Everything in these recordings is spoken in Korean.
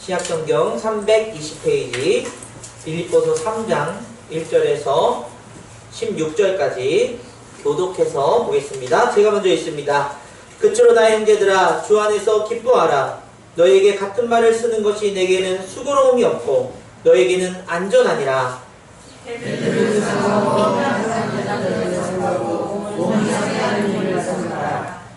신약성경 320페이지 빌립보서 3장 1절에서 16절까지 교독해서 보겠습니다. 제가 먼저 읽습니다. 그치로 나의 형제들아, 주 안에서 기뻐하라. 너에게 같은 말을 쓰는 것이 내게는 수고로움이 없고 너에게는 안전하니라.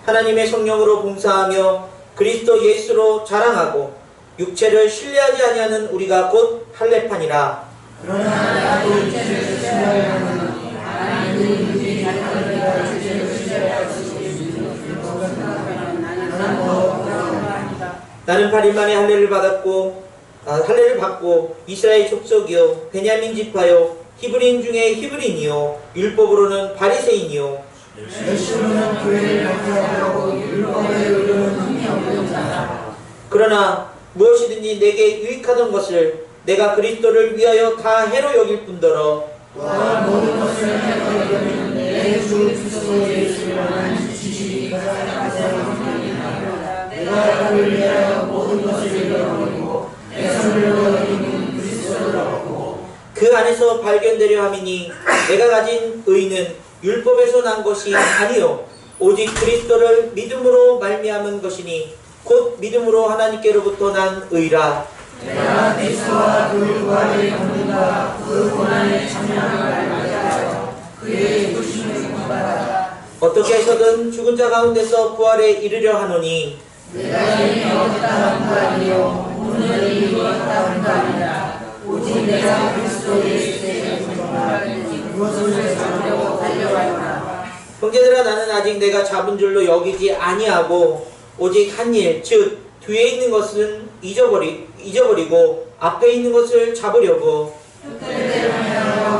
하나님의 성령으로 봉사하며 그리스도 예수로 자랑하고 육체를 신뢰하지 아니하는 우리가 곧 할례판이라. 그러나 나도 육체를 신뢰하노니 하나님은 이제 자기가 육체를 신뢰할 수 있는 것을 나는 더 그러하니라. 나는 8일 만에 할례를 받고 이스라엘 족속이요 베냐민 지파요 히브리인 중에 히브리인이요 율법으로는 바리새인이요 예수는 교회를 박해하고 율법에 이르는 힘이 없는 자라. 그러나 무엇이든지 내게 유익하던 것을 내가 그리스도를 위하여 다 해로 여길 뿐더러 또한 모든 것을 해로 여기는 내 주 그리스도 예수를 아는 지식이 가장 내가 그를 위하여 모든 것을 잃어버리고 내 삶을 여기는 그리스도를 얻고 그 안에서 발견되려 함이니 내가 가진 의는 율법에서 난 것이 아니요 오직 그리스도를 믿음으로 말미암은 것이니 곧 믿음으로 하나님께로부터 난 의라. 내가 그리스도와 그 부활을 겪는다. 그 고난에 참여함을 알게 그의 부심을 본받아. 어떻게 해서든 죽은 자 가운데서 부활에 이르려 하노니 내가 이미 얻었다 한도 아니요 오늘 이루었다 한도 아니라 오직 내가 그리스도 예수의 그것을 잡으려고 달려가노라. 형제들아, 나는 아직 내가 잡은 줄로 여기지 아니하고 오직 한 일, 즉 뒤에 있는 것은 잊어버리고 앞에 있는 것을 잡으려고 그때로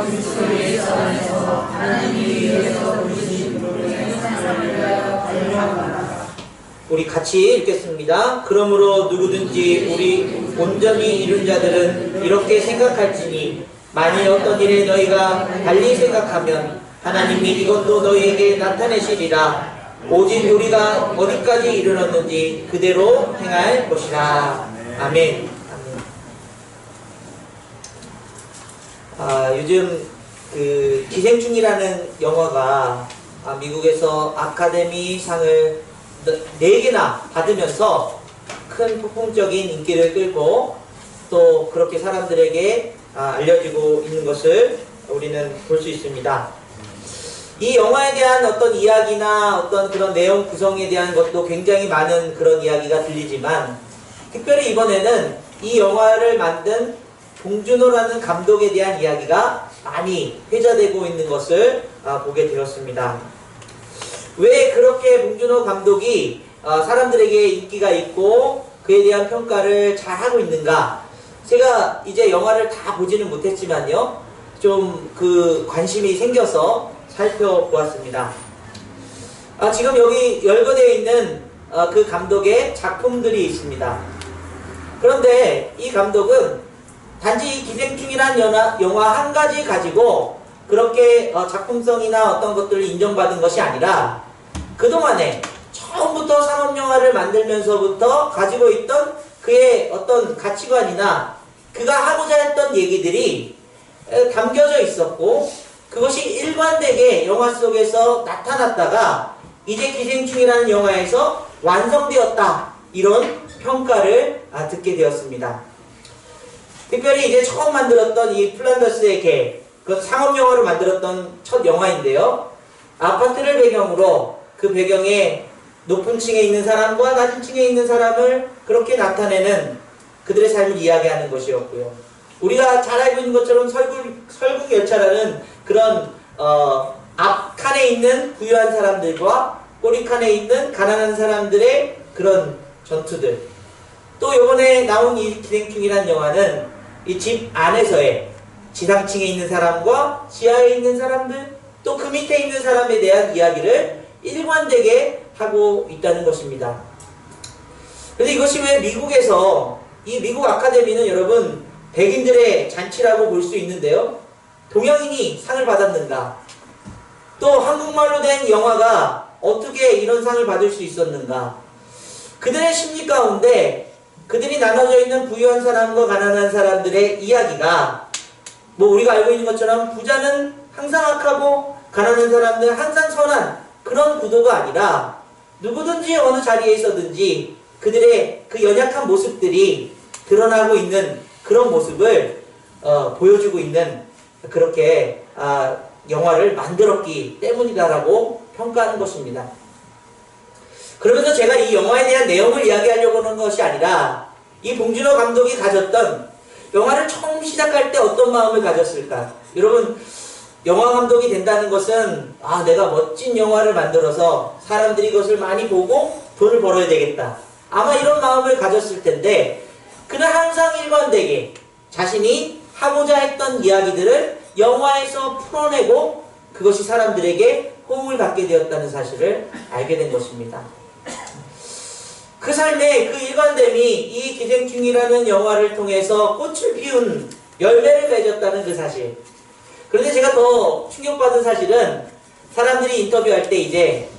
그리스도 예수 안에서 하나님이 위해서 부르신 그의 생사를 위하여 달려가노라. 우리 같이 읽겠습니다. 그러므로 누구든지 우리 온전히 이룬 자들은 이렇게 생각할지니 만일 어떤 일에 너희가 달리 생각하면 하나님이 이것도 너희에게 나타내시리라. 오직 우리가 어디까지 이르렀는지 그대로 행할 것이라. 아멘. 요즘 그 기생충이라는 영화가 미국에서 아카데미 상을 4개나 받으면서 큰 폭풍적인 인기를 끌고 또 그렇게 사람들에게 알려지고 있는 것을 우리는 볼 수 있습니다. 이 영화에 대한 어떤 이야기나 어떤 그런 내용 구성에 대한 것도 굉장히 많은 그런 이야기가 들리지만 특별히 이번에는 이 영화를 만든 봉준호라는 감독에 대한 이야기가 많이 회자되고 있는 것을 보게 되었습니다. 왜 그렇게 봉준호 감독이 사람들에게 인기가 있고 그에 대한 평가를 잘 하고 있는가? 제가 이제 영화를 다 보지는 못했지만요, 좀 그 관심이 생겨서 살펴보았습니다. 지금 여기 열거되어 있는 그 감독의 작품들이 있습니다. 그런데 이 감독은 단지 기생충이란 영화 한 가지 가지고 그렇게 작품성이나 어떤 것들을 인정받은 것이 아니라 그동안에 처음부터 상업영화를 만들면서부터 가지고 있던 그의 어떤 가치관이나 그가 하고자 했던 얘기들이 담겨져 있었고 그것이 일관되게 영화 속에서 나타났다가 이제 기생충이라는 영화에서 완성되었다, 이런 평가를 듣게 되었습니다. 특별히 이제 처음 만들었던 이 플란더스의 개, 그 상업영화로 만들었던 첫 영화인데요, 아파트를 배경으로 그 배경에 높은 층에 있는 사람과 낮은 층에 있는 사람을 그렇게 나타내는 그들의 삶을 이야기하는 것이었고요. 우리가 잘 알고 있는 것처럼 설국열차라는 그런 앞칸에 있는 부유한 사람들과 꼬리칸에 있는 가난한 사람들의 그런 전투들, 또 이번에 나온 이 기생충이라는 영화는 이 집 안에서의 지상층에 있는 사람과 지하에 있는 사람들, 또 그 밑에 있는 사람에 대한 이야기를 일관되게 하고 있다는 것입니다. 그런데 이것이 왜 미국에서, 이 미국 아카데미는 여러분 백인들의 잔치라고 볼 수 있는데요, 동양인이 상을 받았는가? 또 한국말로 된 영화가 어떻게 이런 상을 받을 수 있었는가? 그들의 심리 가운데 그들이 나눠져 있는 부유한 사람과 가난한 사람들의 이야기가 뭐 우리가 알고 있는 것처럼 부자는 항상 악하고 가난한 사람들은 항상 선한 그런 구도가 아니라 누구든지 어느 자리에 있어든지 그들의 그 연약한 모습들이 드러나고 있는 그런 모습을 보여주고 있는 그렇게 영화를 만들었기 때문이다라고 평가하는 것입니다. 그러면서 제가 이 영화에 대한 내용을 이야기하려고 하는 것이 아니라 이 봉준호 감독이 가졌던 영화를 처음 시작할 때 어떤 마음을 가졌을까? 여러분, 영화 감독이 된다는 것은 내가 멋진 영화를 만들어서 사람들이 이것을 많이 보고 돈을 벌어야 되겠다. 아마 이런 마음을 가졌을 텐데 그는 항상 일관되게 자신이 하고자 했던 이야기들을 영화에서 풀어내고 그것이 사람들에게 호응을 갖게 되었다는 사실을 알게 된 것입니다. 그 삶의 그 일관됨이 이 기생충이라는 영화를 통해서 꽃을 피운 열매를 맺었다는 그 사실. 그런데 제가 더 충격받은 사실은 사람들이 인터뷰할 때 이제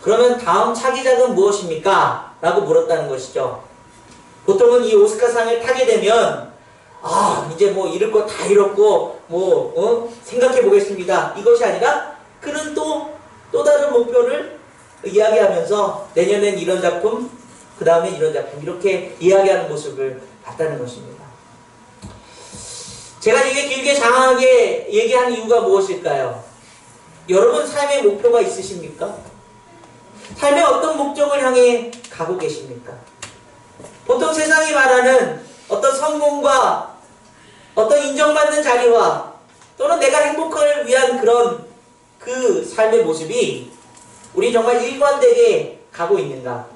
그러면 다음 차기작은 무엇입니까? 라고 물었다는 것이죠. 보통은 이 오스카상을 타게 되면 이제 뭐 잃을 거 다 잃었고 생각해 보겠습니다. 이것이 아니라 그는 또 다른 목표를 이야기하면서 내년엔 이런 작품, 그 다음에 이런 작품 이렇게 이야기하는 모습을 봤다는 것입니다. 제가 이게 길게 장황하게 얘기한 이유가 무엇일까요? 여러분 삶의 목표가 있으십니까? 삶의 어떤 목적을 향해 가고 계십니까? 보통 세상이 말하는 어떤 성공과 어떤 인정받는 자리와 또는 내가 행복을 위한 그런 그 삶의 모습이 우리 정말 일관되게 가고 있는가?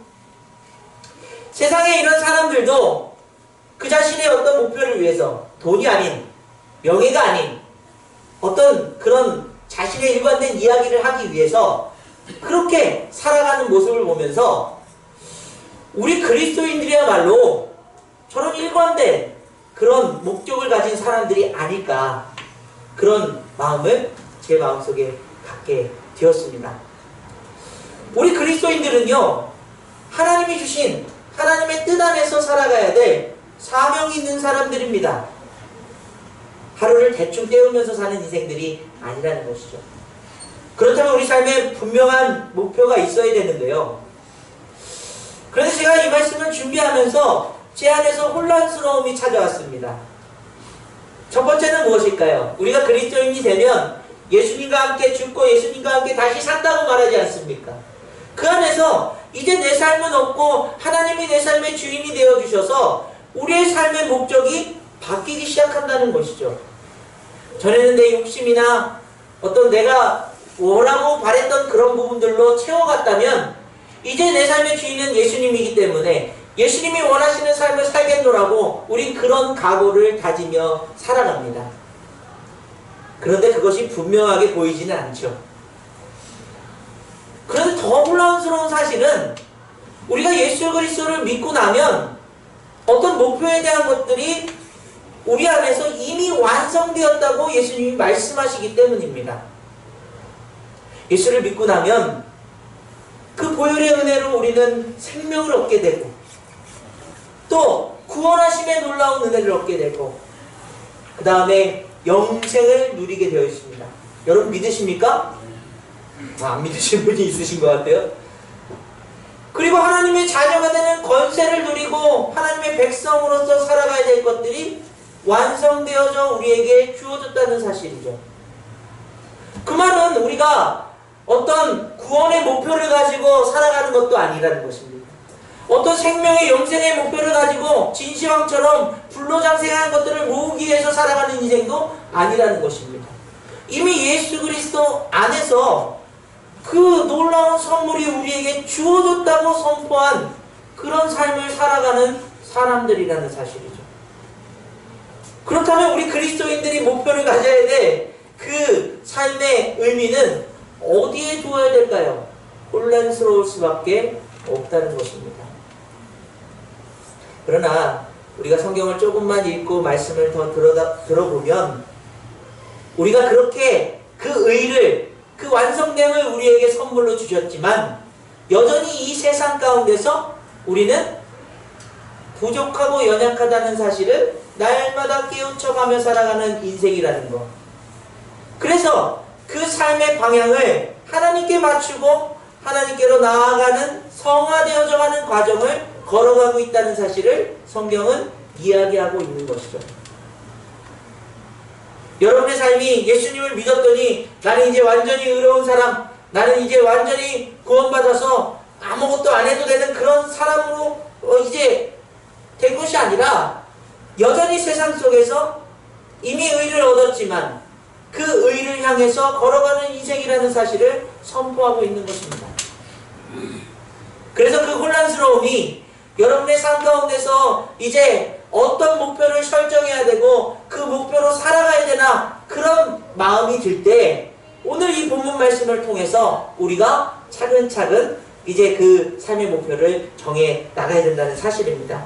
세상에 이런 사람들도 그 자신의 어떤 목표를 위해서 돈이 아닌, 명예가 아닌 어떤 그런 자신의 일관된 이야기를 하기 위해서 그렇게 살아가는 모습을 보면서 우리 그리스도인들이야말로 저런 일관된 그런 목적을 가진 사람들이 아닐까, 그런 마음을 제 마음속에 갖게 되었습니다. 우리 그리스도인들은요, 하나님이 주신 하나님의 뜻 안에서 살아가야 될 사명이 있는 사람들입니다. 하루를 대충 때우면서 사는 인생들이 아니라는 것이죠. 그렇다면 우리 삶에 분명한 목표가 있어야 되는데요. 그래서 제가 이 말씀을 준비하면서 제 안에서 혼란스러움이 찾아왔습니다. 첫 번째는 무엇일까요? 우리가 그리스도인이 되면 예수님과 함께 죽고 예수님과 함께 다시 산다고 말하지 않습니까? 그 안에서 이제 내 삶은 없고 하나님이 내 삶의 주인이 되어주셔서 우리의 삶의 목적이 바뀌기 시작한다는 것이죠. 전에는 내 욕심이나 어떤 내가 원하고 바랬던 그런 부분들로 채워갔다면 이제 내 삶의 주인은 예수님이기 때문에 예수님이 원하시는 삶을 살겠노라고 우린 그런 각오를 다지며 살아갑니다. 그런데 그것이 분명하게 보이지는 않죠. 그런데 더 혼란스러운 사실은 우리가 예수 그리스도를 믿고 나면 어떤 목표에 대한 것들이 우리 안에서 이미 완성되었다고 예수님이 말씀하시기 때문입니다. 예수를 믿고 나면 그 보혈의 은혜로 우리는 생명을 얻게 되고 또 구원하심의 놀라운 은혜를 얻게 되고 그 다음에 영생을 누리게 되어 있습니다. 여러분 믿으십니까? 안 믿으시는 분이 있으신 것 같아요. 그리고 하나님의 자녀가 되는 권세를 누리고 하나님의 백성으로서 살아가야 될 것들이 완성되어져 우리에게 주어졌다는 사실이죠. 그 말은 우리가 어떤 구원의 목표를 가지고 살아가는 것도 아니라는 것입니다. 어떤 생명의 영생의 목표를 가지고 진시황처럼 불로장생한 것들을 모으기 위해서 살아가는 인생도 아니라는 것입니다. 이미 예수 그리스도 안에서 그 놀라운 선물이 우리에게 주어졌다고 선포한 그런 삶을 살아가는 사람들이라는 사실이죠. 그렇다면 우리 그리스도인들이 목표를 가져야 될 그 삶의 의미는 어디에 두어야 될까요? 혼란스러울 수밖에 없다는 것입니다. 그러나 우리가 성경을 조금만 읽고 말씀을 더 들어보면 우리가 그렇게 그 의를, 그 완성됨을 우리에게 선물로 주셨지만 여전히 이 세상 가운데서 우리는 부족하고 연약하다는 사실을 날마다 깨우쳐가며 살아가는 인생이라는 것. 그래서 그 삶의 방향을 하나님께 맞추고 하나님께로 나아가는 성화되어져가는 과정을 걸어가고 있다는 사실을 성경은 이야기하고 있는 것이죠. 여러분의 삶이 예수님을 믿었더니 나는 이제 완전히 의로운 사람, 나는 이제 완전히 구원받아서 아무것도 안 해도 되는 그런 사람으로 이제 된 것이 아니라 여전히 세상 속에서 이미 의를 얻었지만 그 의를 향해서 걸어가는 인생이라는 사실을 선포하고 있는 것입니다. 그래서 그 혼란스러움이 여러분의 삶 가운데서 이제 어떤 목표를 설정해야 되고 그 목표로 살아가야 되나 그런 마음이 들 때 오늘 이 본문 말씀을 통해서 우리가 차근차근 이제 그 삶의 목표를 정해 나가야 된다는 사실입니다.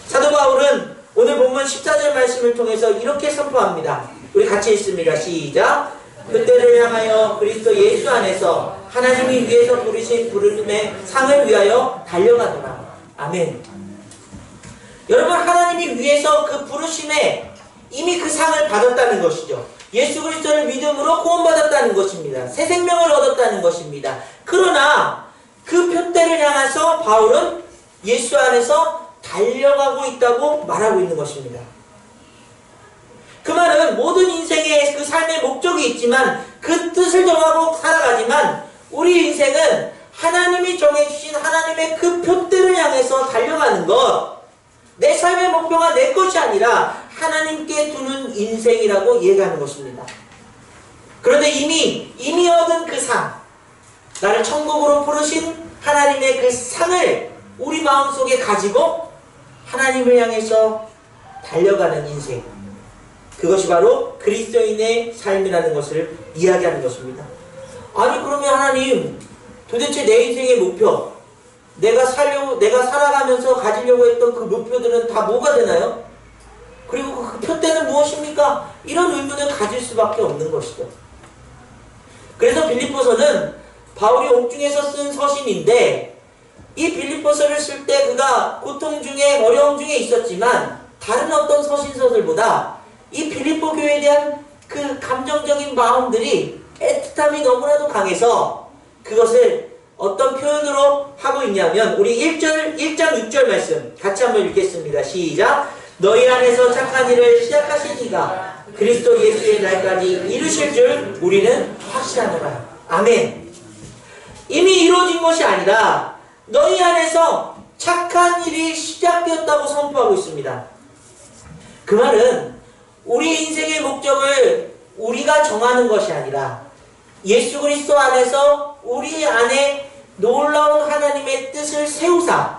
사도 바울은 오늘 본문 14절 말씀을 통해서 이렇게 선포합니다. 우리 같이 읽습니다. 시작. 그때를 향하여 그리스도 예수 안에서 하나님이 위에서 부르신 부르심의 상을 위하여 달려가노라. 아멘. 여러분, 하나님이 위에서 그 부르심에 이미 그 상을 받았다는 것이죠. 예수 그리스도를 믿음으로 구원받았다는 것입니다. 새 생명을 얻었다는 것입니다. 그러나 그 표대를 향해서 바울은 예수 안에서 달려가고 있다고 말하고 있는 것입니다. 그 말은 모든 인생에 그 삶의 목적이 있지만 그 뜻을 정하고 살아가지만 우리 인생은 하나님이 정해주신 하나님의 그 표대를 향해서 달려가는 것, 내 삶의 목표가 내 것이 아니라 하나님께 두는 인생이라고 얘기하는 것입니다. 그런데 이미 얻은 그 상, 나를 천국으로 부르신 하나님의 그 상을 우리 마음속에 가지고 하나님을 향해서 달려가는 인생, 그것이 바로 그리스도인의 삶이라는 것을 이야기하는 것입니다. 아니, 그러면 하나님, 도대체 내 인생의 목표, 내가 살아가면서 가지려고 했던 그 목표들은 다 뭐가 되나요? 그리고 그 표대는 무엇입니까? 이런 의문을 가질 수밖에 없는 것이죠. 그래서 빌립보서는 바울이 옥중에서 쓴 서신인데, 이 빌립보서를 쓸 때 그가 고통 중에 어려움 중에 있었지만 다른 어떤 서신서들보다 이 빌립보 교회에 대한 그 감정적인 마음들이 애틋함이 너무나도 강해서 그것을 어떤 표현으로 하고 있냐면 우리 1장 6절 말씀 같이 한번 읽겠습니다. 시작. 너희 안에서 착한 일을 시작하신 이가 그리스도 예수의 날까지 이루실 줄 우리는 확신하노라. 아멘. 이미 이루어진 것이 아니라 너희 안에서 착한 일이 시작되었다고 선포하고 있습니다. 그 말은 우리 인생의 목적을 우리가 정하는 것이 아니라 예수 그리스도 안에서 우리 안에 놀라운 하나님의 뜻을 세우사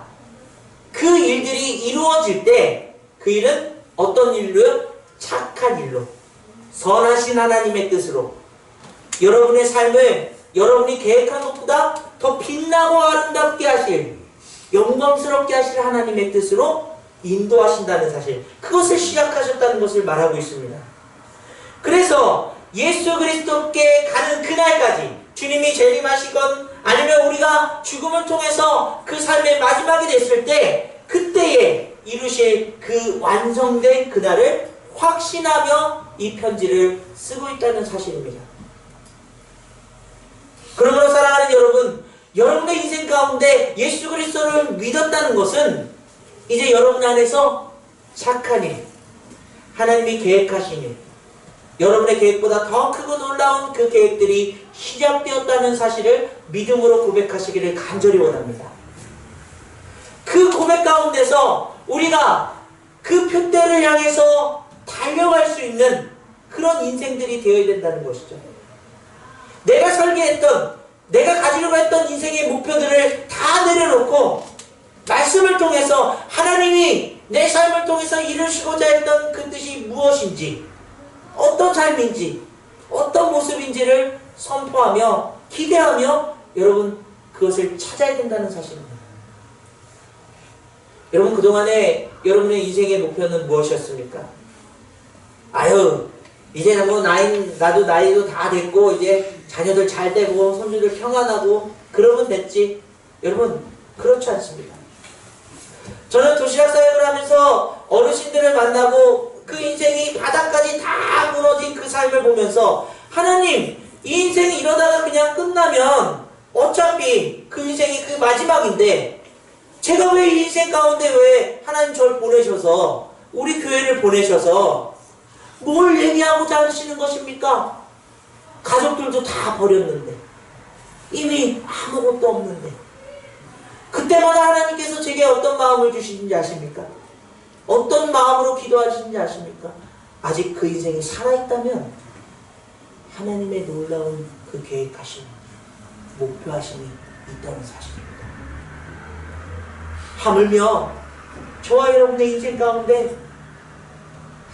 그 일들이 이루어질 때 그 일은 어떤 일로요? 착한 일로, 선하신 하나님의 뜻으로 여러분의 삶을 여러분이 계획한 것보다 더 빛나고 아름답게 하실, 영광스럽게 하실 하나님의 뜻으로 인도하신다는 사실, 그것을 시작하셨다는 것을 말하고 있습니다. 그래서 예수 그리스도께 가는 그날까지 주님이 재림하시건 아니면 우리가 죽음을 통해서 그 삶의 마지막이 됐을 때 그때에 이루실 그 완성된 그날을 확신하며 이 편지를 쓰고 있다는 사실입니다. 그러므로 사랑하는 여러분, 여러분의 인생 가운데 예수 그리스도를 믿었다는 것은 이제 여러분 안에서 착한 일, 하나님이 계획하신 일, 여러분의 계획보다 더 크고 놀라운 그 계획들이 시작되었다는 사실을 믿음으로 고백하시기를 간절히 원합니다. 그 고백 가운데서 우리가 그 표대를 향해서 달려갈 수 있는 그런 인생들이 되어야 된다는 것이죠. 내가 설계했던, 내가 가지려고 했던 인생의 목표들을 다 내려놓고 말씀을 통해서 하나님이 내 삶을 통해서 이루시고자 했던 그 뜻이 무엇인지, 어떤 삶인지, 어떤 모습인지를 선포하며 기대하며 여러분 그것을 찾아야 된다는 사실입니다. 여러분, 그동안에 여러분의 인생의 목표는 무엇이었습니까? 아유, 이제 뭐 나도 나이도 다 됐고 이제 자녀들 잘 되고 손주들 평안하고 그러면 됐지. 여러분, 그렇지 않습니다. 저는 도시락 사역을 하면서 어르신들을 만나고 그 인생이 바닥까지 다 무너진 그 삶을 보면서 하나님, 이 인생이 이러다가 그냥 끝나면 어차피 그 인생이 그 마지막인데 제가 왜 이 인생 가운데 왜 하나님 저를 보내셔서 우리 교회를 보내셔서 뭘 얘기하고자 하시는 것입니까? 가족들도 다 버렸는데 이미 아무것도 없는데 그때마다 하나님께서 제게 어떤 마음을 주시는지 아십니까? 어떤 마음으로 기도하시는지 아십니까? 아직 그 인생이 살아있다면 하나님의 놀라운 그 계획하심, 목표하심이 있다는 사실입니다. 하물며 저와 여러분의 인생 가운데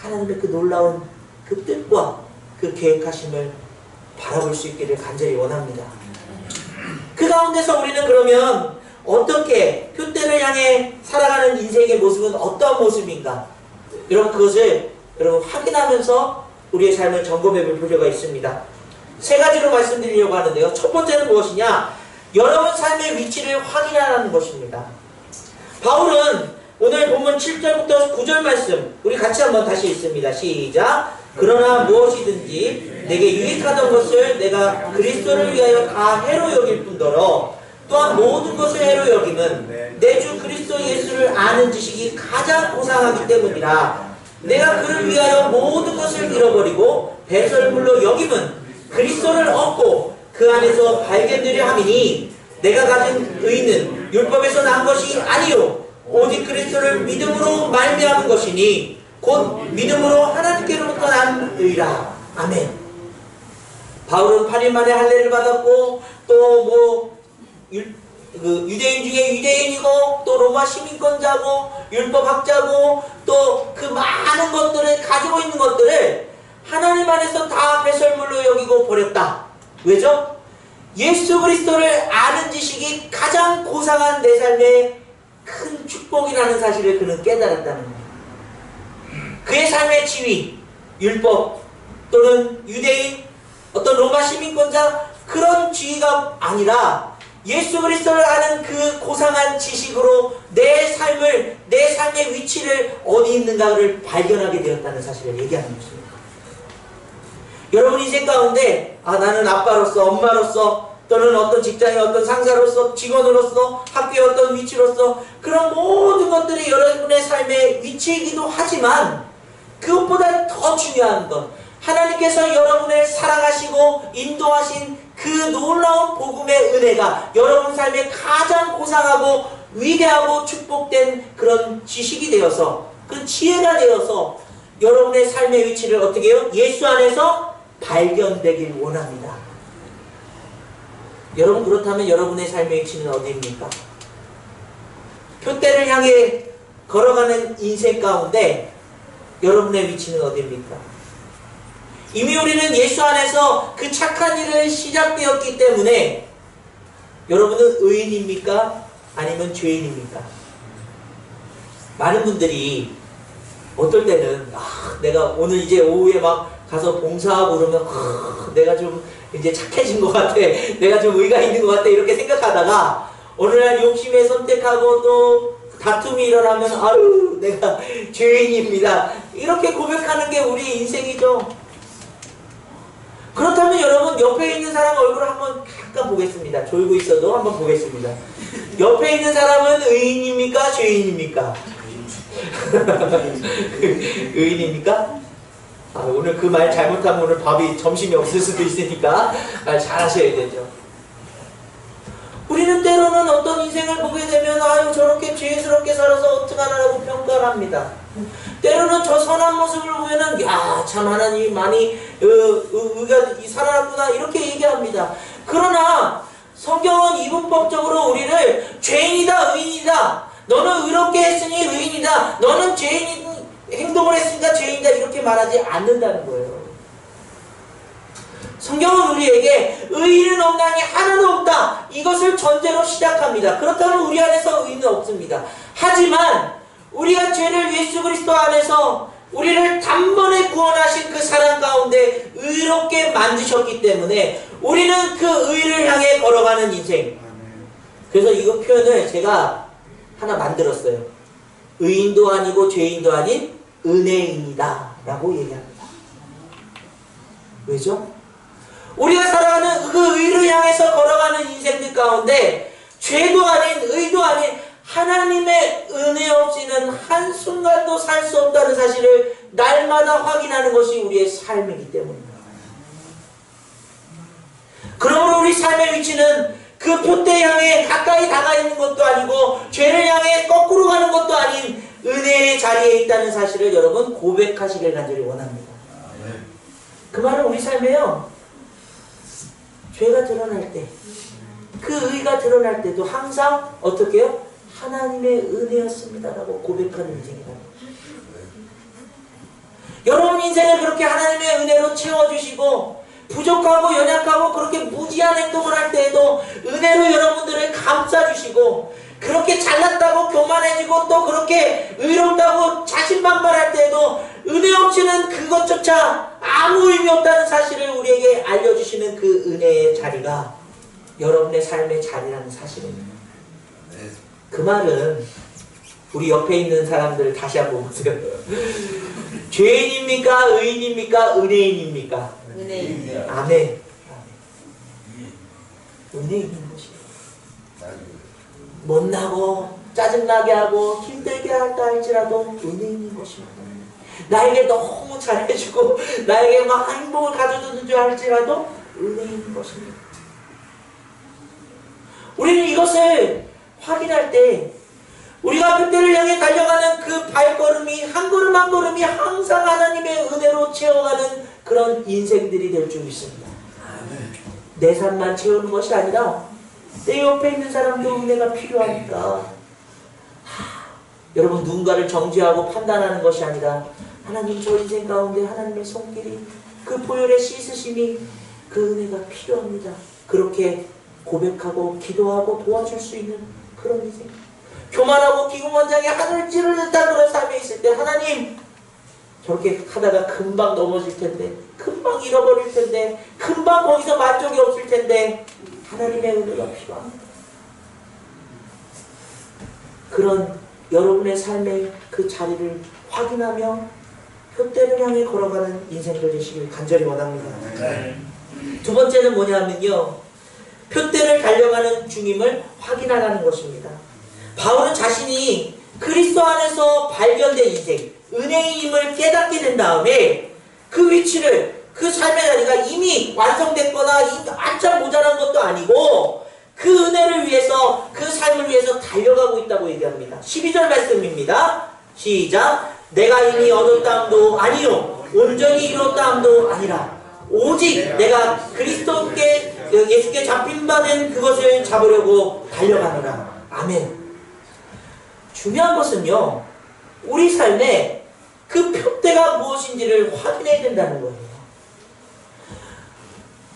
하나님의 그 놀라운 그 뜻과 그 계획하심을 바라볼 수 있기를 간절히 원합니다. 그 가운데서 우리는 그러면 어떻게 표대를 향해 살아가는 인생의 모습은 어떤 모습인가? 여러분 그것을 확인하면서 우리의 삶을 점검해 볼 필요가 있습니다. 세 가지로 말씀드리려고 하는데요. 첫 번째는 무엇이냐? 여러분 삶의 위치를 확인하라는 것입니다. 바울은 오늘 본문 7절부터 9절 말씀 우리 같이 한번 다시 읽습니다. 시작! 그러나 무엇이든지 내게 유익하던 것을 내가 그리스도를 위하여 다 해로 여길 뿐더러 또한 모든 것을 해로 여김은 내 주 그리스도 예수를 아는 지식이 가장 고상하기 때문이라. 내가 그를 위하여 모든 것을 잃어버리고 배설물로 여김은 그리스도를 얻고 그 안에서 발견되려 함이니 내가 가진 의는 율법에서 난 것이 아니요 오직 그리스도를 믿음으로 말미암은 것이니 곧 믿음으로 하나님께로부터 난 의라. 아멘. 바울은 8일 만에 할례를 받았고 또 유대인 중에 유대인이고 또 로마 시민권자고 율법학자고 또 그 많은 것들을 가지고 있는 것들을 하나님 안에서 다 배설물로 여기고 버렸다. 왜죠? 예수 그리스도를 아는 지식이 가장 고상한 내 삶의 큰 축복이라는 사실을 그는 깨달았다는 거예요. 그의 삶의 지위, 율법 또는 유대인, 어떤 로마 시민권자 그런 지위가 아니라 예수 그리스도를 아는 그 고상한 지식으로 내 삶의 위치를 어디 있는가를 발견하게 되었다는 사실을 얘기하는 것입니다. 여러분 인생 가운데 나는 아빠로서 엄마로서 또는 어떤 직장의 어떤 상사로서 직원으로서 학교의 어떤 위치로서 그런 모든 것들이 여러분의 삶의 위치이기도 하지만 그것보다 더 중요한 것 하나님께서 여러분을 사랑하시고 인도하신 그 놀라운 복음의 은혜가 여러분 삶에 가장 고상하고 위대하고 축복된 그런 지식이 되어서 그 지혜가 되어서 여러분의 삶의 위치를 어떻게 해요? 예수 안에서 발견되길 원합니다. 여러분 그렇다면 여러분의 삶의 위치는 어디입니까? 표대를 향해 걸어가는 인생 가운데 여러분의 위치는 어디입니까? 이미 우리는 예수 안에서 그 착한 일을 시작되었기 때문에 여러분은 의인입니까? 아니면 죄인입니까? 많은 분들이 어떨 때는 내가 오늘 이제 오후에 막 가서 봉사하고 그러면 내가 좀 이제 착해진 것 같아. 내가 좀 의가 있는 것 같아. 이렇게 생각하다가 어느 날 욕심에 선택하고 또 다툼이 일어나면 아유 내가 죄인입니다. 이렇게 고백하는 게 우리 인생이죠. 그렇다면 여러분 옆에 있는 사람 얼굴을 한번 잠깐 보겠습니다. 졸고 있어도 한번 보겠습니다. 옆에 있는 사람은 의인입니까? 죄인입니까? 의인입니까? 오늘 그 말 잘못하면 오늘 밥이 점심이 없을 수도 있으니까 말 잘하셔야 되죠. 우리는 때로는 어떤 인생을 보게 되면 아유 저렇게 죄스럽게 살아서 어떡하나라고 평가를 합니다. 때로는 저 선한 모습을 보면은 야 참 하나님이 많이 의가 살아났구나 이렇게 얘기합니다. 그러나 성경은 이분법적으로 우리를 죄인이다 의인이다 너는 의롭게 했으니 의인이다 너는 죄인 행동을 했으니까 죄인이다 이렇게 말하지 않는다는 거예요. 성경은 우리에게 의인은 없나니 하나도 없다 이것을 전제로 시작합니다. 그렇다면 우리 안에서 의인은 없습니다. 하지만 우리가 죄를 예수 그리스도 안에서 우리를 단번에 구원하신 그 사랑 가운데 의롭게 만드셨기 때문에 우리는 그 의를 향해 걸어가는 인생. 그래서 이거 표현을 제가 하나 만들었어요. 의인도 아니고 죄인도 아닌 은혜인이다 라고 얘기합니다. 왜죠? 우리가 살아가는 그 의를 향해서 걸어가는 인생들 가운데 죄도 아닌 의도 아닌 하나님의 은혜 없이는 한순간도 살 수 없다는 사실을 날마다 확인하는 것이 우리의 삶이기 때문입니다. 그러므로 우리 삶의 위치는 그 표대 향해 가까이 다가 있는 것도 아니고 죄를 향해 거꾸로 가는 것도 아닌 은혜의 자리에 있다는 사실을 여러분 고백하시길 간절히 원합니다. 그 말은 우리 삶에요, 죄가 드러날 때, 그 의가 드러날 때도 항상 어떻게 해요? 하나님의 은혜였습니다라고 고백하는 인생이라는 거죠. 여러분 인생을 그렇게 하나님의 은혜로 채워주시고 부족하고 연약하고 그렇게 무지한 행동을 할 때에도 은혜로 여러분들을 감싸주시고 그렇게 잘났다고 교만해지고 또 그렇게 의롭다고 자신만만할 때에도 은혜 없이는 그것조차 아무 의미 없다는 사실을 우리에게 알려주시는 그 은혜의 자리가 여러분의 삶의 자리라는 사실입니다. 그 말은 우리 옆에 있는 사람들 다시 한번 보세요. 죄인입니까? 의인입니까? 은혜인입니까? 은혜인. 아멘. 은혜인인 것이에요. 못나고 짜증나게 하고 힘들게 한다 할지라도 은혜인인 것입니다. 나에게 너무 잘해주고 나에게 막 행복을 가져주는 줄 알지라도 은혜인인 것입니다. 우리는 이것을 확인할 때 우리가 표대를 향해 달려가는 그 발걸음이 한 걸음 한 걸음이 항상 하나님의 은혜로 채워가는 그런 인생들이 될 줄 믿습니다. 내 삶만 채우는 것이 아니라 내 옆에 있는 사람도 은혜가 필요하니까 여러분 누군가를 정죄하고 판단하는 것이 아니라 하나님 저 인생 가운데 하나님의 손길이 그 보혈의 씻으심이 그 은혜가 필요합니다. 그렇게 고백하고 기도하고 도와줄 수 있는 그런 인생. 교만하고 기공원장에 하늘 찌를 듯한 그런 삶에 있을 때 하나님 저렇게 하다가 금방 넘어질 텐데 금방 잃어버릴 텐데 금방 거기서 만족이 없을 텐데 하나님의 은혜가 필요합니다. 그런 여러분의 삶의 그 자리를 확인하며 표대를 향해 걸어가는 인생들 되시길 간절히 원합니다. 두 번째는 뭐냐면요, 표대를 달려가는 중임을 확인하라는 것입니다. 바울은 자신이 그리스도 안에서 발견된 인생, 은혜임을 깨닫게 된 다음에 그 위치를, 그 삶의 자리가 이미 완성됐거나 이미 한참 모자란 것도 아니고 그 은혜를 위해서, 그 삶을 위해서 달려가고 있다고 얘기합니다. 12절 말씀입니다. 시작. 내가 이미 얻었다함도 아니요 온전히 이뤘다함도 아니라 오직 내가 그리스도께 예수께 잡힌 바 된 그것을 잡으려고 달려가노라. 아멘. 중요한 것은요, 우리 삶에 그 표대가 무엇인지를 확인해야 된다는 거예요.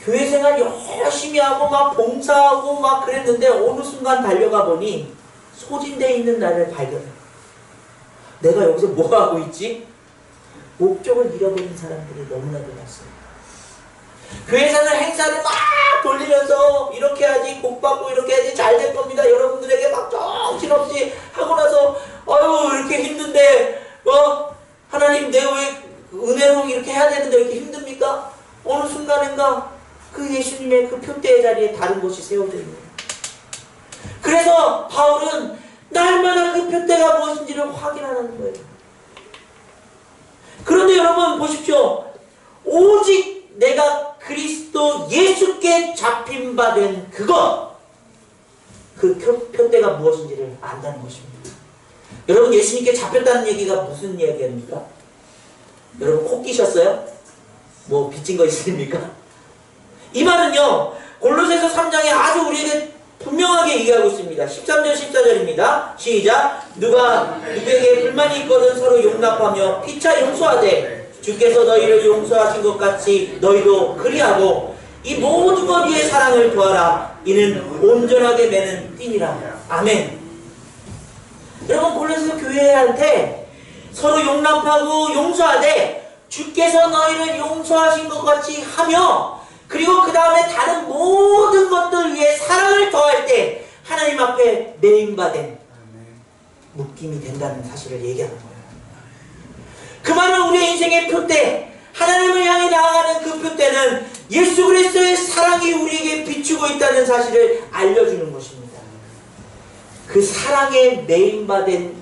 교회 생활 열심히 하고 막 봉사하고 막 그랬는데 어느 순간 달려가 보니 소진되어 있는 나를 발견해요. 내가 여기서 뭐 하고 있지? 목적을 잃어버린 사람들이 너무나도 많습니다. 교회에서는 행사를 막 돌리면서 이렇게 해야지, 복 받고 이렇게 해야지 잘 될 겁니다. 여러분들에게 막 정신없이 하고 나서 아유 이렇게 힘든데 하나님 내가 왜 은혜로 이렇게 해야 되는데 왜 이렇게 힘듭니까? 어느 순간인가 그 예수님의 그 표대의 자리에 다른 것이 세워져 있는 거예요. 그래서 바울은 날마다 그 표대가 무엇인지를 확인하는 거예요. 그런데 여러분 보십시오. 오직 내가 그리스도 예수께 잡힌 바 된 그것, 그 표대가 무엇인지를 안다는 것입니다. 여러분 예수님께 잡혔다는 얘기가 무슨 얘기입니까? 여러분 코 끼셨어요? 뭐 빚진 거 있습니까? 이 말은요 골로새서 3장에 아주 우리에게 분명하게 얘기하고 있습니다. 13절 14절입니다. 시작. 누가 누구에게 불만이 있거든 서로 용납하며 피차 용서하되 주께서 너희를 용서하신 것 같이 너희도 그리하고 이 모든 것 위에 사랑을 더하라. 이는 온전하게 매는 띠니라. 아멘. 여러분 골로새서 교회한테 서로 용납하고 용서하되 주께서 너희를 용서하신 것 같이 하며 그리고 그 다음에 다른 모든 것들 위에 사랑을 더할 때 하나님 앞에 매임받은 묶임이 된다는 사실을 얘기하는 거예요. 그 말은 우리의 인생의 표대, 하나님을 향해 나아가는 그 표대는 예수 그리스도의 사랑이 우리에게 비추고 있다는 사실을 알려주는 것입니다. 그 사랑에 매인받은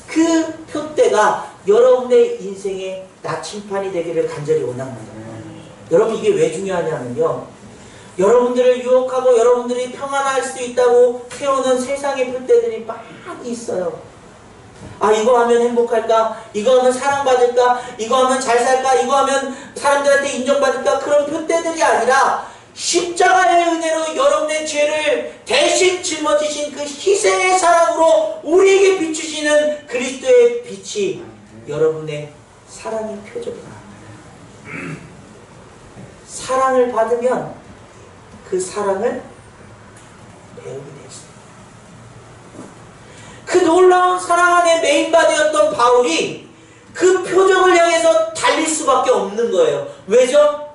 그 표대가 여러분의 인생의 나침판이 되기를 간절히 원합니다. 여러분, 이게 왜 중요하냐면요, 여러분들을 유혹하고 여러분들이 평안할 수 있다고 세우는 세상의 표대들이 많이 있어요. 아, 이거 하면 행복할까? 이거 하면 사랑받을까? 이거 하면 잘 살까? 이거 하면 사람들한테 인정받을까? 그런 표대들이 아니라 십자가의 은혜로 여러분의 죄를 대신 짊어지신 그 희생의 사랑으로 우리에게 비추시는 그리스도의 빛이 여러분의 사랑의 표적입니다. 사랑을 받으면 그 사랑을 배우게 되었습니다. 그 놀라운 사랑 안에 메인바디였던 바울이 그 표적을 향해서 달릴 수밖에 없는 거예요. 왜죠?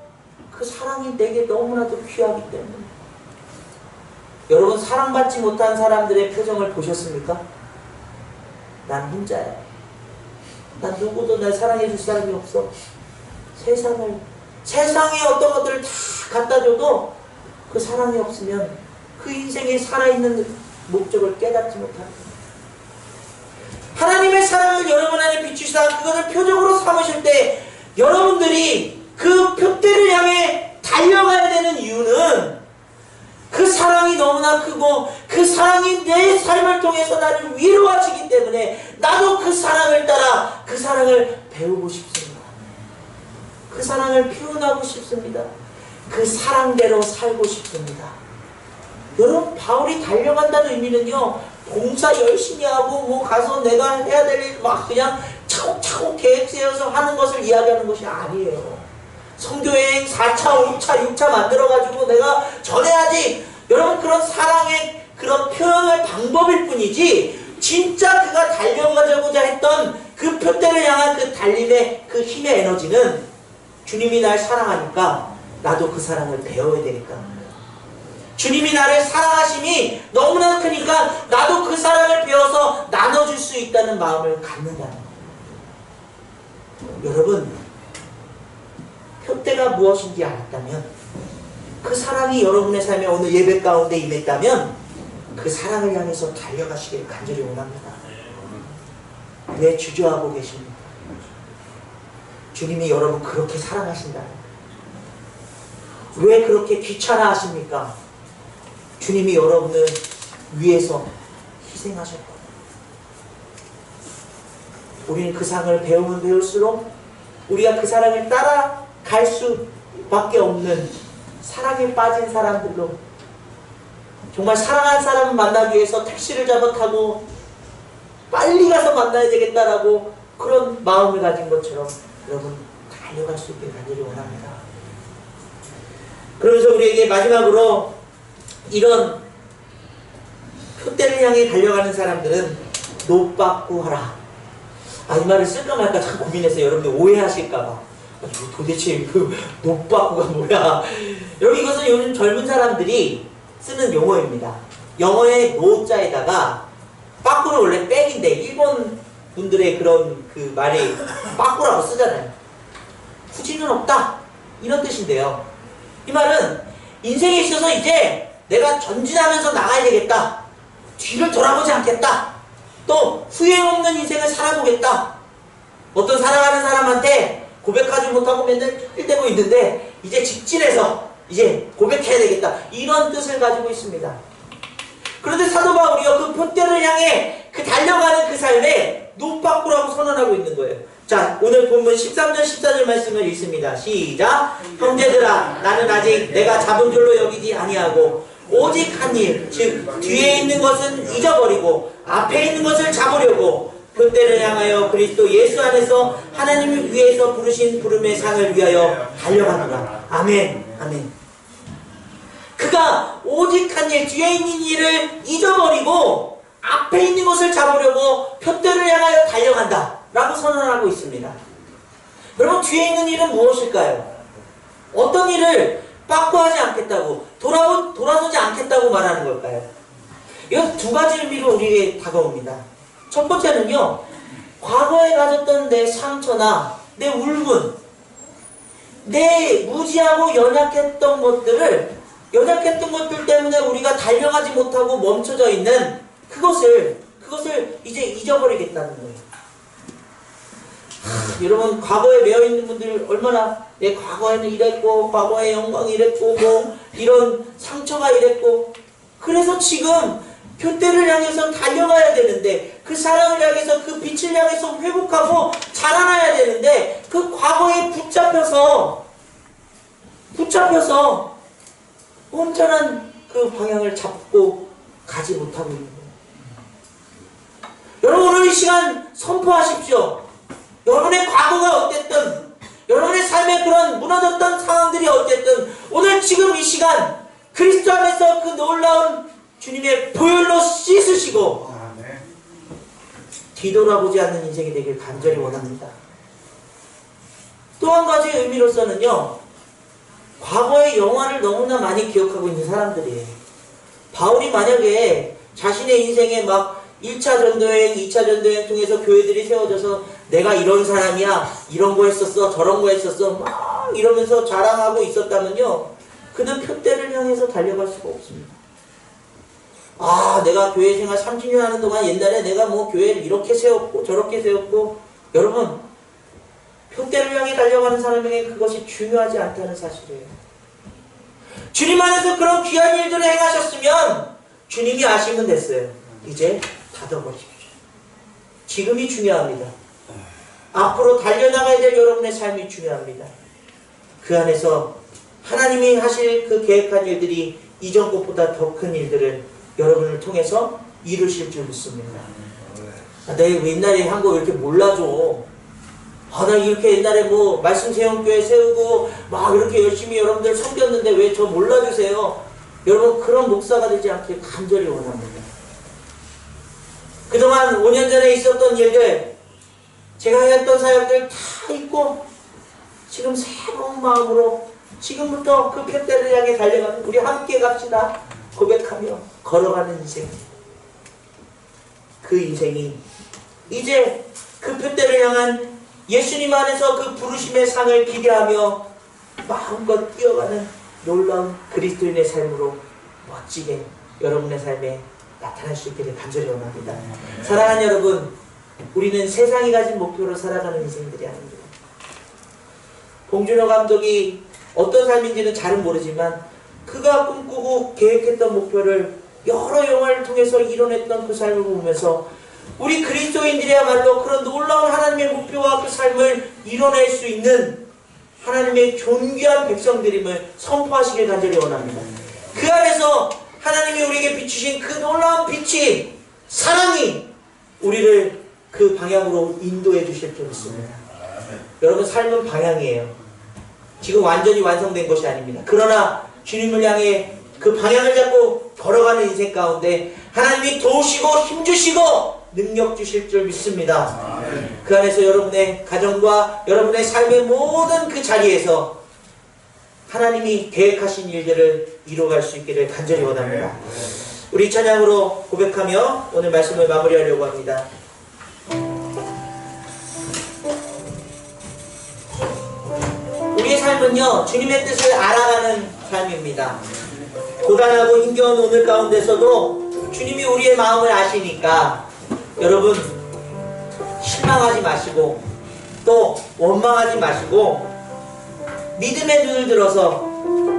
그 사랑이 내게 너무나도 귀하기 때문에. 여러분, 사랑받지 못한 사람들의 표정을 보셨습니까? 난 혼자야. 난 누구도 날 사랑해 줄 사람이 없어. 세상에 어떤 것들을 다 갖다 줘도 그 사랑이 없으면 그 인생에 살아있는 목적을 깨닫지 못합니다. 하나님의 사랑을 여러분 안에 비추시다 그것을 표적으로 삼으실 때 여러분들이 그 표대를 향해 달려가야 되는 이유는 그 사랑이 너무나 크고 그 사랑이 내 삶을 통해서 나를 위로하시기 때문에 나도 그 사랑을 따라 그 사랑을 배우고 싶습니다. 그 사랑을 표현하고 싶습니다. 그 사랑대로 살고 싶습니다. 여러분, 바울이 달려간다는 의미는요, 봉사 열심히 하고 뭐 가서 내가 해야 될 일 막 그냥 차곡차곡 계획 세워서 하는 것을 이야기하는 것이 아니에요. 선교여행 4차, 5차, 6차 만들어가지고 내가 전해야지. 여러분, 그런 사랑의 그런 표현의 방법일 뿐이지 진짜 그가 달려가자고자 했던 그 표대를 향한 그 달림의 그 힘의 에너지는 주님이 날 사랑하니까 나도 그 사랑을 배워야 되니까. 주님이 나를 사랑하심이 너무나 크니까 나도 그 사랑을 배워서 나눠줄 수 있다는 마음을 갖는다는 거예요. 여러분, 표대가 무엇인지 알았다면, 그 사랑이 여러분의 삶에 오늘 예배 가운데 임했다면 그 사랑을 향해서 달려가시기를 간절히 원합니다. 왜 주저하고 계십니까? 주님이 여러분 그렇게 사랑하신다. 왜 그렇게 귀찮아하십니까? 주님이 여러분을 위해서 희생하셨거든요. 우리는 그 사랑을 배우면 배울수록 우리가 그 사랑을 따라갈 수밖에 없는 사랑에 빠진 사람들로, 정말 사랑한 사람을 만나기 위해서 택시를 잡아 타고 빨리 가서 만나야 되겠다라고 그런 마음을 가진 것처럼 여러분 달려갈 수 있길 간절히 원합니다. 그러면서 우리에게 마지막으로 이런 표대를 향해 달려가는 사람들은 노빠꾸하라. 이 말을 쓸까 말까 참 고민했어요. 여러분들 오해하실까봐. 도대체 그 노빠꾸가 뭐야? 여러분, 이것은 요즘 젊은 사람들이 쓰는 용어입니다. 영어의 노자에다가 빠꾸는 원래 백인데 일본 분들의 그런 그 말이 빠꾸라고 쓰잖아요. 후진은 없다, 이런 뜻인데요. 이 말은 인생에 있어서 이제 내가 전진하면서 나가야 되겠다, 뒤를 돌아보지 않겠다, 또 후회 없는 인생을 살아보겠다. 어떤 사랑하는 사람한테 고백하지 못하고 맨날 낄대고 있는데 이제 직진해서 이제 고백해야 되겠다, 이런 뜻을 가지고 있습니다. 그런데 사도 바울이요, 그 표대를 향해 그 달려가는 그 삶에 노빠꾸라고 선언하고 있는 거예요. 자, 오늘 본문 13절 14절 말씀을 읽습니다. 시작. 형제들아, 나는 아직 내가 잡은 줄로 여기지 아니하고 오직 한 일, 즉 뒤에 있는 것은 잊어버리고 앞에 있는 것을 잡으려고 표대를 향하여 그리스도 예수 안에서 하나님을 위해서 부르신 부름의 상을 위하여 달려가노라. 아멘. 아멘. 그가 오직 한 일, 뒤에 있는 일을 잊어버리고 앞에 있는 것을 잡으려고 표대를 향하여 달려간다 라고 선언하고 있습니다. 여러분, 뒤에 있는 일은 무엇일까요? 어떤 일을 빠꾸하지 않겠다고, 돌아서지 않겠다고 말하는 걸까요? 이건 두 가지 의미로 우리에게 다가옵니다. 첫 번째는요, 과거에 가졌던 내 상처나 내 울분, 내 무지하고 연약했던 것들 때문에 우리가 달려가지 못하고 멈춰져 있는 그것을 이제 잊어버리겠다는 거예요. 여러분, 과거에 매여있는 분들 얼마나 내 과거에는 이랬고, 과거의 영광이 이랬고, 뭐 이런 상처가 이랬고, 그래서 지금 표대를 향해서 달려가야 되는데, 그 사랑을 향해서, 그 빛을 향해서 회복하고 자라나야 되는데, 그 과거에 붙잡혀서 온전한 그 방향을 잡고 가지 못하고 있는 거예요. 여러분, 오늘 이 시간 선포하십시오. 여러분의 과거가 어땠든, 여러분의 삶에 그런 무너졌던 상황들이 어쨌든, 오늘 지금 이 시간 그리스도 안에서 그 놀라운 주님의 보혈로 씻으시고 뒤돌아보지 않는 인생이 되길 간절히 원합니다. 또 한 가지 의미로서는요, 과거의 영화를 너무나 많이 기억하고 있는 사람들이에요. 바울이 만약에 자신의 인생에 막 1차 전도여행, 2차 전도여행 통해서 교회들이 세워져서 내가 이런 사람이야, 이런 거 했었어, 저런 거 했었어, 막 이러면서 자랑하고 있었다면요, 그는 표대를 향해서 달려갈 수가 없습니다. 아, 내가 교회 생활 30년 하는 동안 옛날에 내가 뭐 교회를 이렇게 세웠고 저렇게 세웠고, 여러분, 표대를 향해 달려가는 사람에게 그것이 중요하지 않다는 사실이에요. 주님 안에서 그런 귀한 일들을 행하셨으면 주님이 아시면 됐어요. 이제 닫아버리십시오. 지금이 중요합니다. 앞으로 달려나가야 될 여러분의 삶이 중요합니다. 그 안에서 하나님이 하실 그 계획한 일들이 이전 것보다 더 큰 일들을 여러분을 통해서 이루실 줄 믿습니다. 아, 내가 왜 옛날에 한 거 왜 이렇게 몰라줘? 아, 나 이렇게 옛날에 뭐 말씀 세운교회 세우고 막 이렇게 열심히 여러분들 섬겼는데 왜 저 몰라주세요? 여러분, 그런 목사가 되지 않길 간절히 원합니다. 그동안 5년 전에 있었던 일들, 제가 했던 사역들 다 잊고 지금 새로운 마음으로 지금부터 그 표대를 향해 달려가는, 우리 함께 갑시다 고백하며 걸어가는 인생, 그 인생이 이제 그 표대를 향한 예수님 안에서 그 부르심의 상을 기대하며 마음껏 뛰어가는 놀라운 그리스도인의 삶으로 멋지게 여러분의 삶에 나타날 수 있기를 간절히 원합니다. 사랑하는 여러분, 우리는 세상이 가진 목표로 살아가는 인생들이 아닙니다. 봉준호 감독이 어떤 삶인지는 잘은 모르지만 그가 꿈꾸고 계획했던 목표를 여러 영화를 통해서 이뤄냈던 그 삶을 보면서 우리 그리스도인들이야말로 그런 놀라운 하나님의 목표와 그 삶을 이뤄낼 수 있는 하나님의 존귀한 백성들임을 선포하시길 간절히 원합니다. 그 안에서 하나님이 우리에게 비추신 그 놀라운 빛이, 사랑이 우리를 그 방향으로 인도해 주실 줄 믿습니다. 여러분, 삶은 방향이에요. 지금 완전히 완성된 것이 아닙니다. 그러나 주님을 향해 그 방향을 잡고 걸어가는 인생 가운데 하나님이 도우시고 힘주시고 능력 주실 줄 믿습니다. 그 안에서 여러분의 가정과 여러분의 삶의 모든 그 자리에서 하나님이 계획하신 일들을 이루어갈 수 있기를 간절히 원합니다. 우리 찬양으로 고백하며 오늘 말씀을 마무리하려고 합니다. 우리의 삶은요, 주님의 뜻을 알아가는 삶입니다. 고단하고 힘겨운 오늘 가운데서도 주님이 우리의 마음을 아시니까 여러분, 실망하지 마시고 또 원망하지 마시고 믿음의 눈을 들어서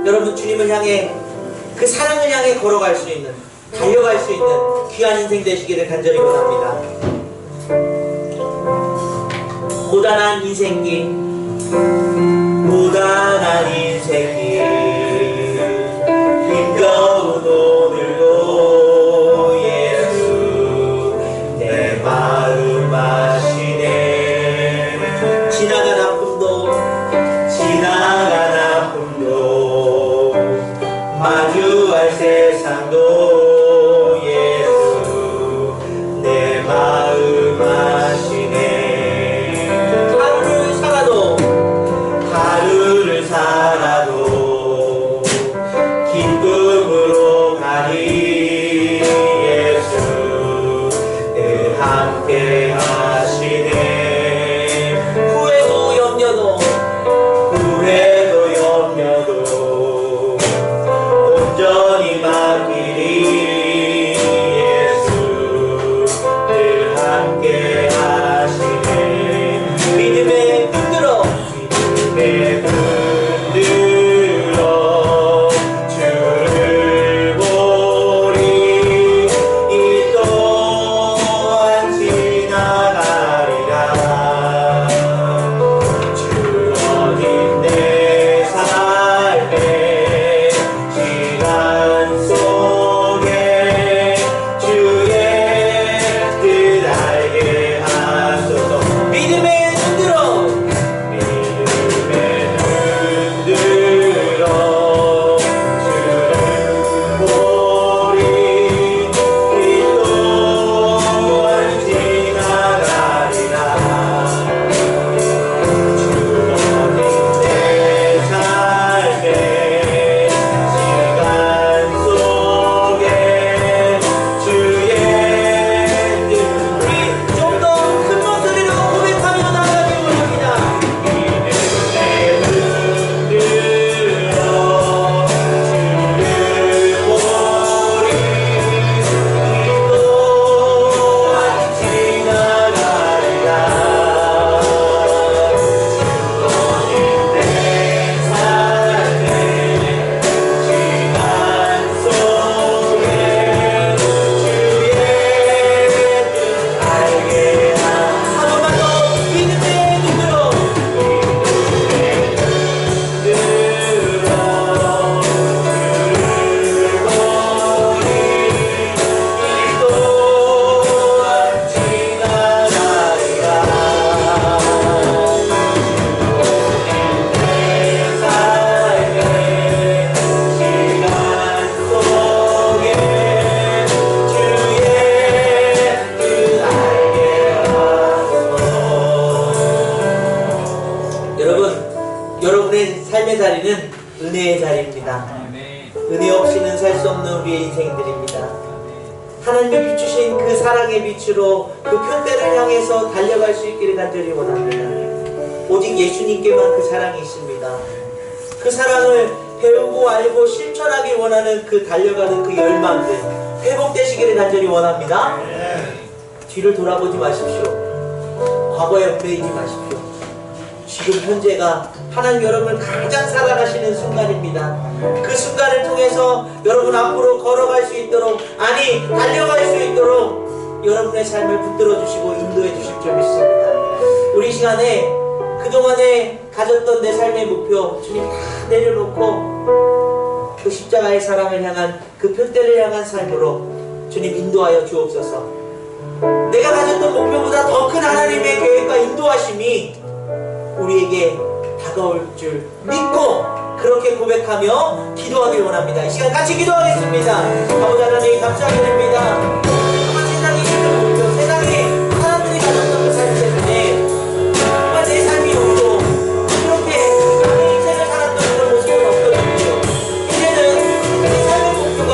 여러분, 주님을 향해 그 사랑을 향해 걸어갈 수 있는, 달려갈 수 있는 귀한 인생 되시기를 간절히 원합니다. 고단한 인생길, 고단한 인생길, 힘겨운 오늘도 예수 내 마음 아시네. 지나간 아픔도 마주할 세상도 예수 내 마음 아시네. 하루를 살아도 삶의 자리는 은혜의 자리입니다. 은혜 없이는 살 수 없는 우리의 인생들입니다. 하나님이 비추신 그 사랑의 빛으로 그 표대를 향해서 달려갈 수 있기를 간절히 원합니다. 오직 예수님께만 그 사랑이 있습니다. 그 사랑을 배우고 알고 실천하기 원하는 그 달려가는 그 열망들 회복되시기를 간절히 원합니다. 뒤를 돌아보지 마십시오. 과거에 얽매이지 마십시오. 지금 현재가 하나님 여러분을 가장 사랑하시는 순간입니다. 그 순간을 통해서 여러분 앞으로 걸어갈 수 있도록, 아니 달려갈 수 있도록 여러분의 삶을 붙들어 주시고 인도해 주실 줄 믿습니다. 우리 시간에 그동안에 가졌던 내 삶의 목표 주님 다 내려놓고 그 십자가의 사랑을 향한 그 표대를 향한 삶으로 주님 인도하여 주옵소서. 내가 가졌던 목표보다 더 큰 하나님의 계획과 인도하심이 우리에게 다가올 줄 믿고 그렇게 고백하며 기도하길 원합니다. 이 시간 같이 기도하겠습니다. 아버지 하나님 감사하게 됩니다. 정말 세상이 있는 목표, 세상에 사람들이 가졌던 그 삶 때문에 정말 내 삶이 없고 그렇게 남의 인생을 살았던 그런 모습은 없거든요. 이제는 내 삶의 목표가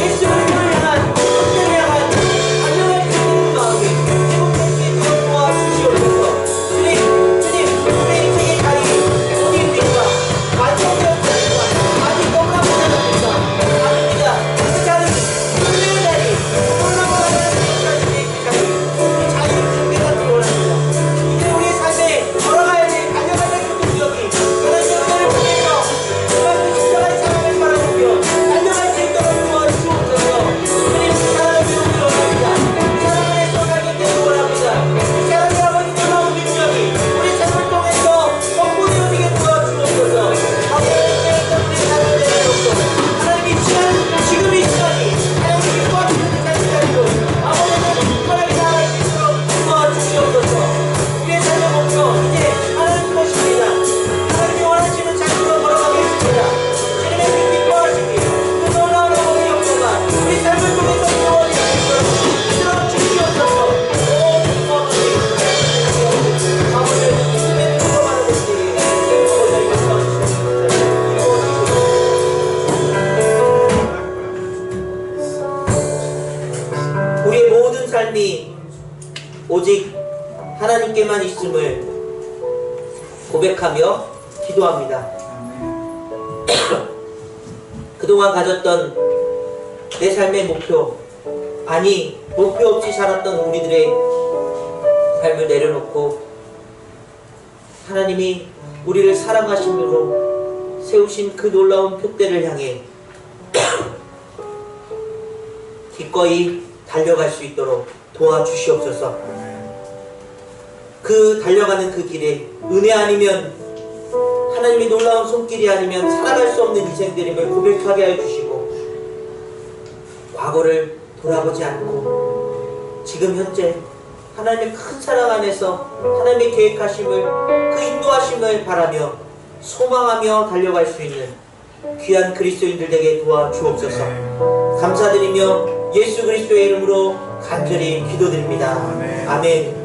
예수 그리스도를 향한 선대를 향한 달려갈 수 있는 마음이 회복될 수 있도록 도와주시옵소서. 주님 내 인생의 자리 어디입니까? 완성되었습니까? 아직 너무나 못하셨습니까? 아닙니다. 그 자리, 은혜의 자리, 너무나 못하셨습니까? 그 자리, 우리 자유를 준비하기 원합니다. 이제 우리의 삶에 걸어가야 될, 달려가야 될 그 구역이 하나님 은혜를 통해서 정말 그 십자가의 사랑을 바라보며 달려갈 수 있도록 도와주시옵소서. 주님 그 사랑을 배우기 원합니다. 그 사랑 안에서 발견되기 원합니다. 그 사랑의 아버지 놀라운 능력이 우리 삶을 통해서 선포되어지게 도와주옵소서. 아버지의 우리 삶을 내려놓고 하나님이 지금 이 시간이 하나님이 도와주시는 삶의 자리로 아버지의 편하게 나아갈 수 있도록 도와주시옵소서. 우리의 삶의 목표 이제 하나님 것입니다. 하나님이 원하시는 자리로 걸어가겠습니다. 주님의 그 기뻐하시기 그 놀라운 아버지 역사가 우리 삶을 통해서 이루어질 수 있도록 믿어 주시옵소서. 오 주님 아버지 아버지의 주님의 평범한 것이 아버지의 우리의 모든 삶이 오직 하나님께만 있음을 고백하며 기도합니다. 그동안 가졌던 내 삶의 목표, 아니 목표 없이 살았던 우리들의 삶을 내려놓고 하나님이 우리를 사랑하심으로 세우신 그 놀라운 표대를 향해 기꺼이 달려갈 수 있도록 도와주시옵소서. 그 달려가는 그 길에 은혜 아니면 하나님의 놀라운 손길이 아니면 살아갈 수 없는 인생들임을 고백하게 해주시고 과거를 돌아보지 않고 지금 현재 하나님의 큰 사랑 안에서 하나님의 계획하심을 그 인도하심을 바라며 소망하며 달려갈 수 있는 귀한 그리스도인들 되게 도와주옵소서. 감사드리며 예수 그리스도의 이름으로 간절히 기도드립니다. 아멘.